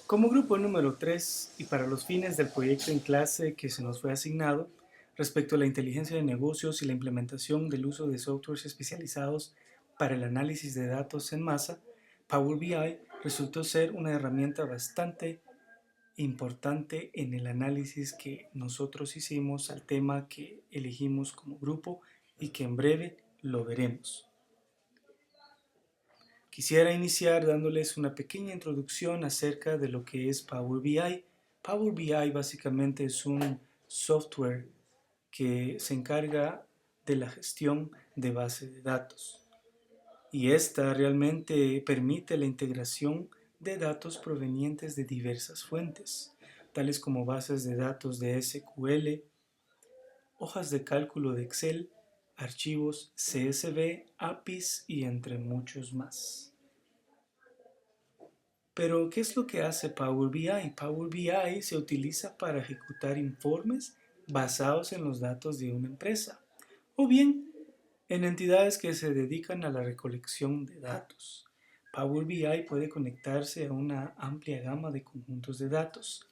Como grupo número 3 y para los fines del proyecto en clase que se nos fue asignado, respecto a la inteligencia de negocios y la implementación del uso de softwares especializados para el análisis de datos en masa, Power BI resultó ser una herramienta bastante importante en el análisis que nosotros hicimos al tema que elegimos como grupo y que en breve lo veremos. Quisiera iniciar dándoles una pequeña introducción acerca de lo que es Power BI. Power BI básicamente es un software que se encarga de la gestión de base de datos. Y esta realmente permite la integración de datos provenientes de diversas fuentes, tales como bases de datos de SQL, hojas de cálculo de Excel, archivos CSV, APIs y entre muchos más. Pero, ¿qué es lo que hace Power BI? Power BI se utiliza para ejecutar informes basados en los datos de una empresa, o bien en entidades que se dedican a la recolección de datos. Power BI puede conectarse a una amplia gama de conjuntos de datos.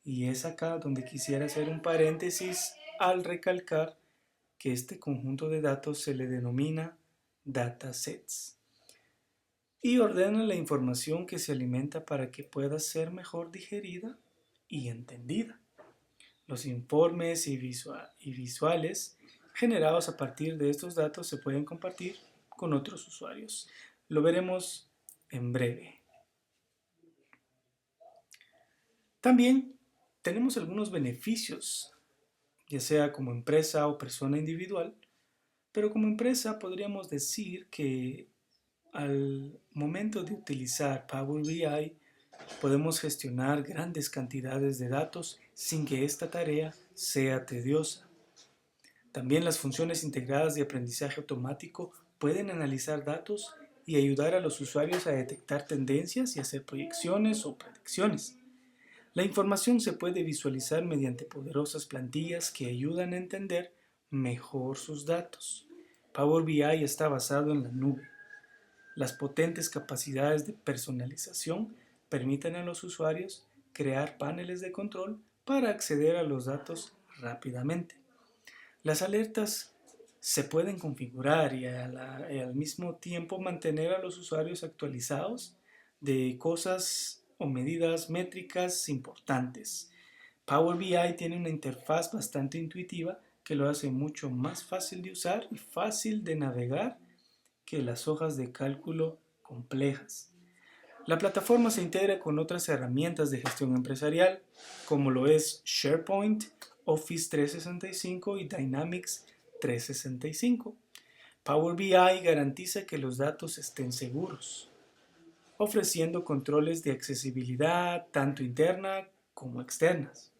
Y es acá donde quisiera hacer un paréntesis al recalcar que este conjunto de datos se le denomina datasets y ordena la información que se alimenta para que pueda ser mejor digerida y entendida. Los informes y visuales generados a partir de estos datos se pueden compartir con otros usuarios. Lo veremos en breve. También tenemos algunos beneficios, ya sea como empresa o persona individual, pero como empresa podríamos decir que al momento de utilizar Power BI podemos gestionar grandes cantidades de datos sin que esta tarea sea tediosa. También las funciones integradas de aprendizaje automático pueden analizar datos y ayudar a los usuarios a detectar tendencias y hacer proyecciones o predicciones. La información se puede visualizar mediante poderosas plantillas que ayudan a entender mejor sus datos. Power BI está basado en la nube. Las potentes capacidades de personalización permiten a los usuarios crear paneles de control para acceder a los datos rápidamente. Las alertas se pueden configurar y al mismo tiempo mantener a los usuarios actualizados de cosas o medidas métricas importantes. Power BI tiene una interfaz bastante intuitiva que lo hace mucho más fácil de usar y fácil de navegar que las hojas de cálculo complejas. La plataforma se integra con otras herramientas de gestión empresarial, como lo es SharePoint, Office 365 y Dynamics 365. Power BI garantiza que los datos estén seguros, ofreciendo controles de accesibilidad tanto interna como externas.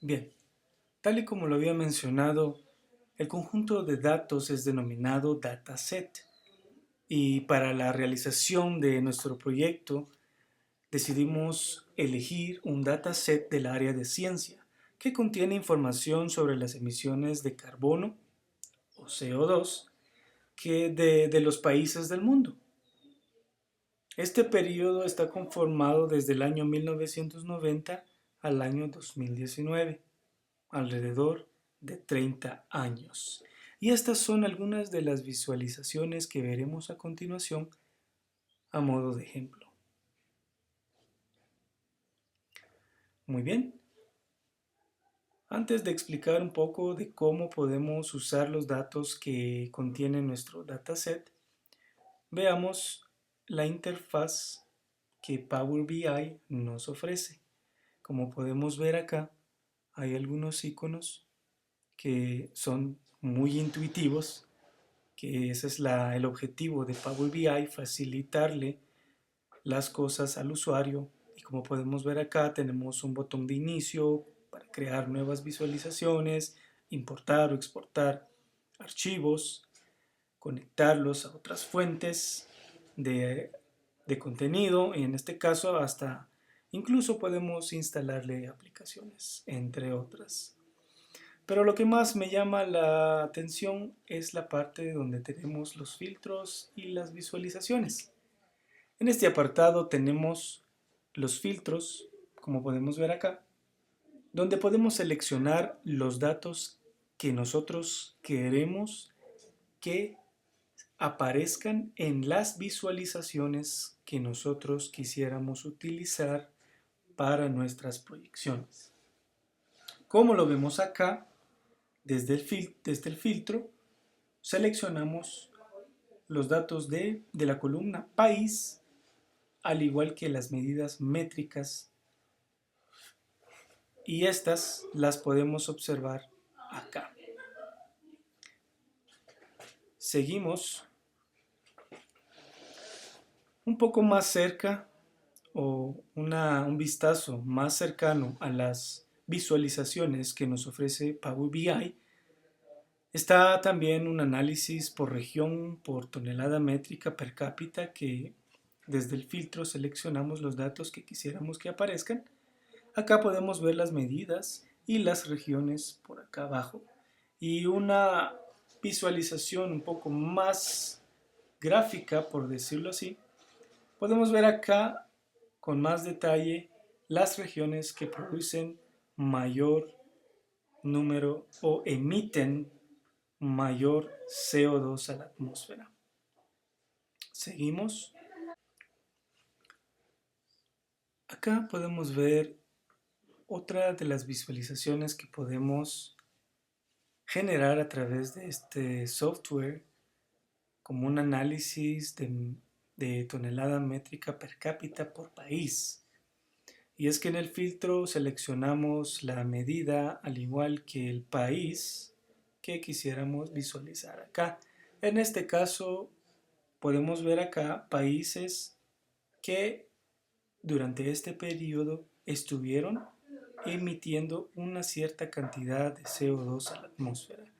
Bien, tal y como lo había mencionado, el conjunto de datos es denominado dataset. Y para la realización de nuestro proyecto decidimos elegir un dataset del área de ciencia que contiene información sobre las emisiones de carbono o CO2 de los países del mundo. Este periodo está conformado desde el año 1990 al año 2019, alrededor de 30 años. Y estas son algunas de las visualizaciones que veremos a continuación a modo de ejemplo. Muy bien, antes de explicar un poco de cómo podemos usar los datos que contiene nuestro dataset, veamos la interfaz que Power BI nos ofrece. Como podemos ver acá, hay algunos iconos que son muy intuitivos, que ese es el objetivo de Power BI, facilitarle las cosas al usuario. Y como podemos ver acá, tenemos un botón de inicio para crear nuevas visualizaciones, importar o exportar archivos, conectarlos a otras fuentes de contenido, y en este caso hasta incluso podemos instalarle aplicaciones, entre otras. Pero lo que más me llama la atención es la parte donde tenemos los filtros y las visualizaciones. En este apartado tenemos los filtros, como podemos ver acá, donde podemos seleccionar los datos que nosotros queremos que aparezcan en las visualizaciones que nosotros quisiéramos utilizar para nuestras proyecciones. Como lo vemos acá, desde el filtro, seleccionamos los datos de la columna país, al igual que las medidas métricas, y estas las podemos observar acá. Seguimos un poco más cerca o un vistazo más cercano a las visualizaciones que nos ofrece Power BI. Está también un análisis por región por tonelada métrica per cápita, que desde el filtro seleccionamos los datos que quisiéramos que aparezcan. Acá podemos ver las medidas y las regiones por acá abajo. Y una visualización un poco más gráfica, por decirlo así, podemos ver acá con más detalle las regiones que producen mayor número o emiten mayor CO2 a la atmósfera. Seguimos. Acá podemos ver otra de las visualizaciones que podemos generar a través de este software, como un análisis de tonelada métrica per cápita por país. Y es que en el filtro seleccionamos la medida al igual que el país que quisiéramos visualizar acá. En este caso podemos ver acá países que durante este periodo estuvieron emitiendo una cierta cantidad de CO2 a la atmósfera.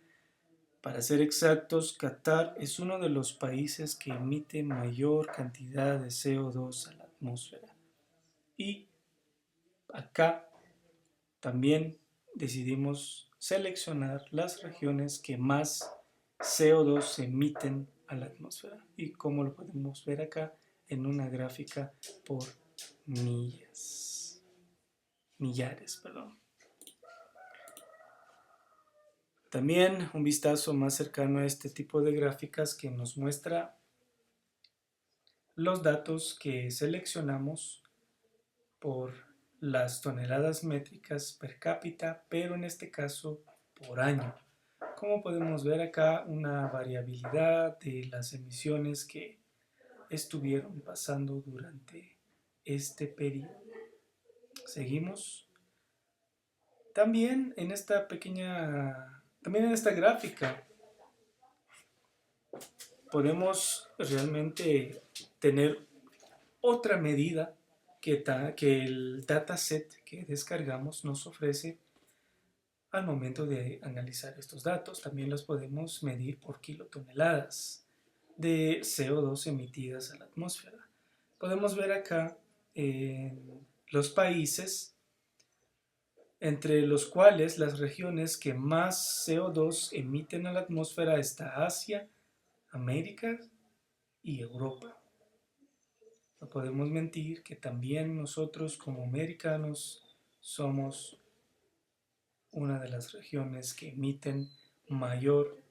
Para ser exactos, Qatar es uno de los países que emite mayor cantidad de CO2 a la atmósfera. Y acá también decidimos seleccionar las regiones que más CO2 emiten a la atmósfera. Y como lo podemos ver acá en una gráfica por millares, perdón. También un vistazo más cercano a este tipo de gráficas que nos muestra los datos que seleccionamos por las toneladas métricas per cápita, pero en este caso por año. Como podemos ver acá, una variabilidad de las emisiones que estuvieron pasando durante este periodo. Seguimos. También en esta gráfica podemos realmente tener otra medida que el dataset que descargamos nos ofrece al momento de analizar estos datos. También los podemos medir por kilotoneladas de CO2 emitidas a la atmósfera. Podemos ver acá los países entre los cuales las regiones que más CO2 emiten a la atmósfera está Asia, América y Europa. No podemos mentir que también nosotros como americanos somos una de las regiones que emiten mayor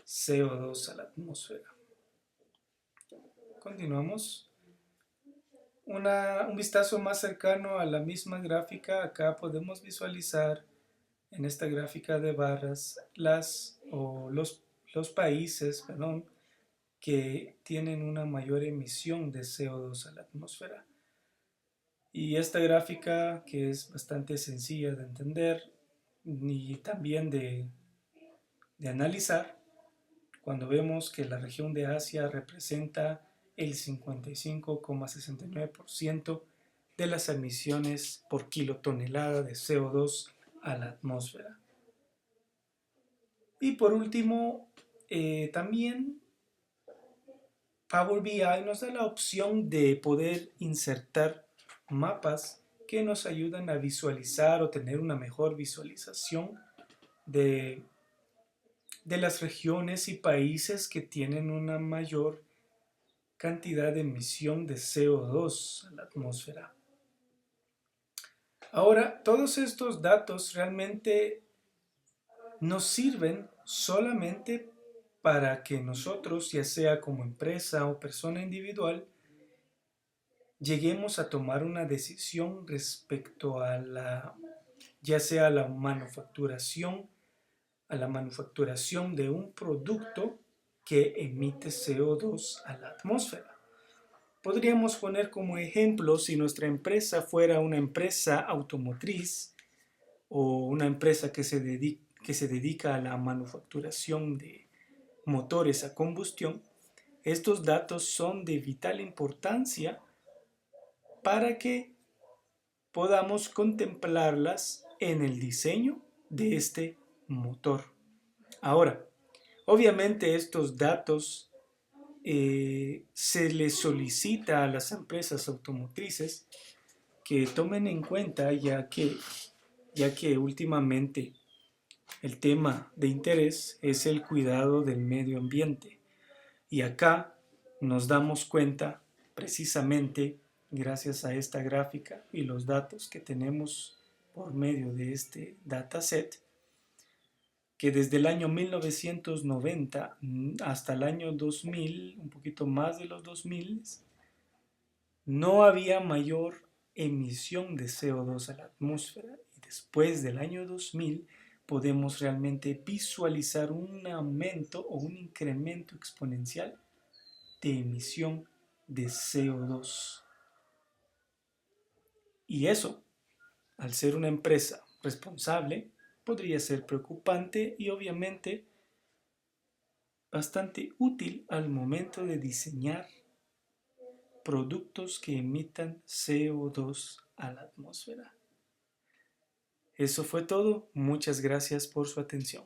CO2 a la atmósfera. Continuamos. Un vistazo más cercano a la misma gráfica. Acá podemos visualizar en esta gráfica de barras los países, que tienen una mayor emisión de CO2 a la atmósfera. Y esta gráfica, que es bastante sencilla de entender y también de analizar, cuando vemos que la región de Asia representa el 55,69% de las emisiones por kilotonelada de CO2 a la atmósfera. Y por último, también Power BI nos da la opción de poder insertar mapas que nos ayudan a visualizar o tener una mejor visualización de las regiones y países que tienen una mayor cantidad de emisión de CO2 a la atmósfera. Ahora, todos estos datos realmente nos sirven solamente para que nosotros, ya sea como empresa o persona individual, lleguemos a tomar una decisión respecto a ya sea a la manufacturación de un producto que emite CO2 a la atmósfera. Podríamos poner como ejemplo, si nuestra empresa fuera una empresa automotriz o una empresa que se dedica a la manufacturación de motores a combustión, estos datos son de vital importancia para que podamos contemplarlas en el diseño de este motor. Ahora, obviamente estos datos se les solicita a las empresas automotrices que tomen en cuenta, ya que últimamente el tema de interés es el cuidado del medio ambiente. Y acá nos damos cuenta, precisamente gracias a esta gráfica y los datos que tenemos por medio de este dataset, que desde el año 1990 hasta el año 2000, un poquito más de los 2000, no había mayor emisión de CO2 a la atmósfera. Y después del año 2000 podemos realmente visualizar un aumento o un incremento exponencial de emisión de CO2. Y eso, al ser una empresa responsable, podría ser preocupante y obviamente bastante útil al momento de diseñar productos que emitan CO2 a la atmósfera. Eso fue todo. Muchas gracias por su atención.